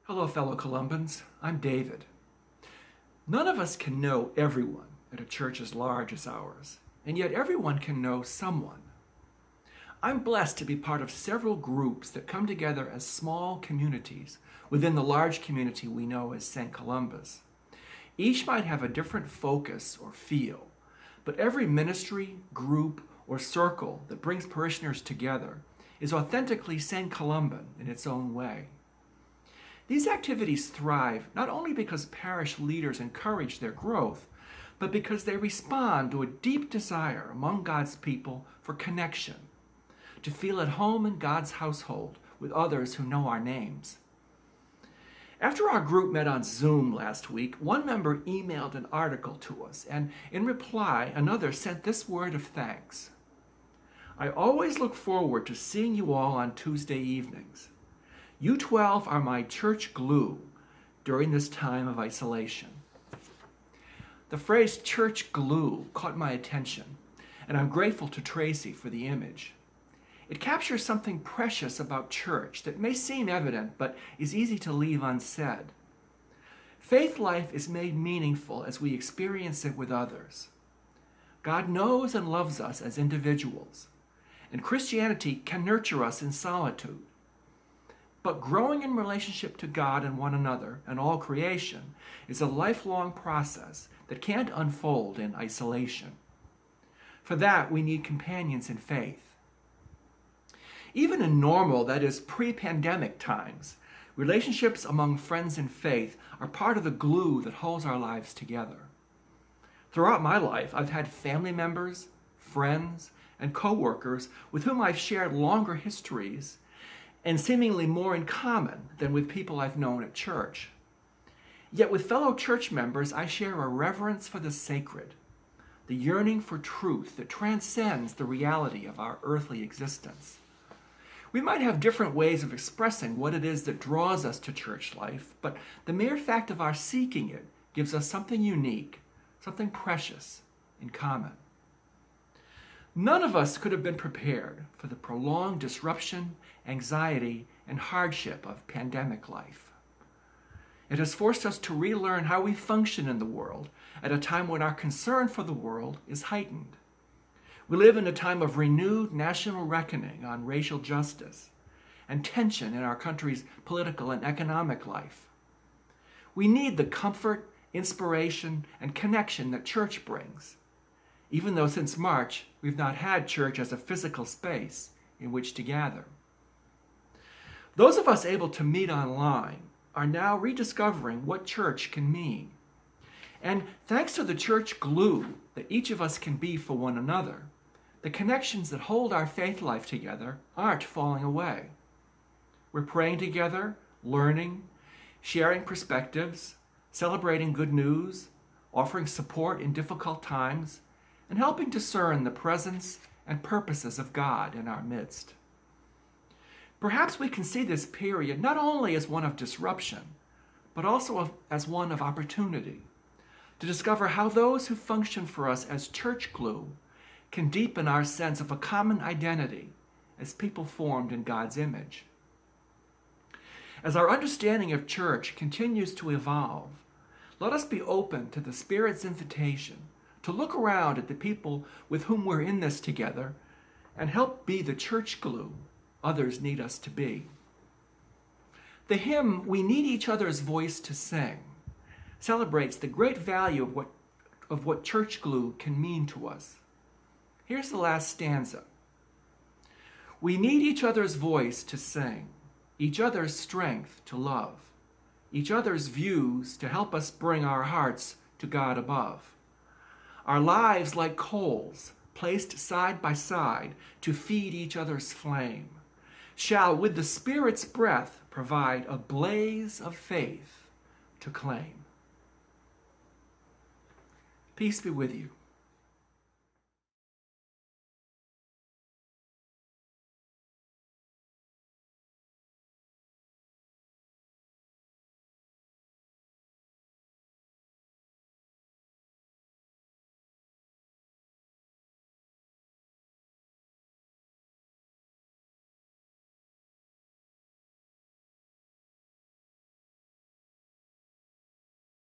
Hello, fellow Columbans. I'm David. None of us can know everyone at a church as large as ours, and yet everyone can know someone. I'm blessed to be part of several groups that come together as small communities within the large community we know as St. Columba's. Each might have a different focus or feel, but every ministry, group, or circle that brings parishioners together is authentically St. Columban in its own way. These activities thrive not only because parish leaders encourage their growth, but because they respond to a deep desire among God's people for connection, to feel at home in God's household with others who know our names. After our group met on Zoom last week, one member emailed an article to us, and in reply, another sent this word of thanks. I always look forward to seeing you all on Tuesday evenings. You 12 are my church glue during this time of isolation. The phrase church glue caught my attention, and I'm grateful to Tracy for the image. It captures something precious about church that may seem evident but is easy to leave unsaid. Faith life is made meaningful as we experience it with others. God knows and loves us as individuals, and Christianity can nurture us in solitude. But growing in relationship to God and one another and all creation is a lifelong process that can't unfold in isolation. For that, we need companions in faith. Even in normal, that is, pre-pandemic times, relationships among friends in faith are part of the glue that holds our lives together. Throughout my life, I've had family members, friends, and co-workers with whom I've shared longer histories and seemingly more in common than with people I've known at church. Yet with fellow church members, I share a reverence for the sacred, the yearning for truth that transcends the reality of our earthly existence. We might have different ways of expressing what it is that draws us to church life, but the mere fact of our seeking it gives us something unique, something precious in common. None of us could have been prepared for the prolonged disruption, anxiety, and hardship of pandemic life. It has forced us to relearn how we function in the world at a time when our concern for the world is heightened. We live in a time of renewed national reckoning on racial justice and tension in our country's political and economic life. We need the comfort, inspiration, and connection that church brings, even though since March we've not had church as a physical space in which to gather. Those of us able to meet online are now rediscovering what church can mean. And thanks to the church glue that each of us can be for one another, the connections that hold our faith life together aren't falling away. We're praying together, learning, sharing perspectives, celebrating good news, offering support in difficult times, and helping discern the presence and purposes of God in our midst. Perhaps we can see this period not only as one of disruption, but also as one of opportunity, to discover how those who function for us as church glue can deepen our sense of a common identity as people formed in God's image. As our understanding of church continues to evolve, let us be open to the Spirit's invitation to look around at the people with whom we're in this together and help be the church glue others need us to be. The hymn, "We Need Each Other's Voice to Sing," celebrates the great value of what church glue can mean to us. Here's the last stanza. We need each other's voice to sing, each other's strength to love, each other's views to help us bring our hearts to God above. Our lives like coals, placed side by side to feed each other's flame, shall with the Spirit's breath provide a blaze of faith to claim. Peace be with you.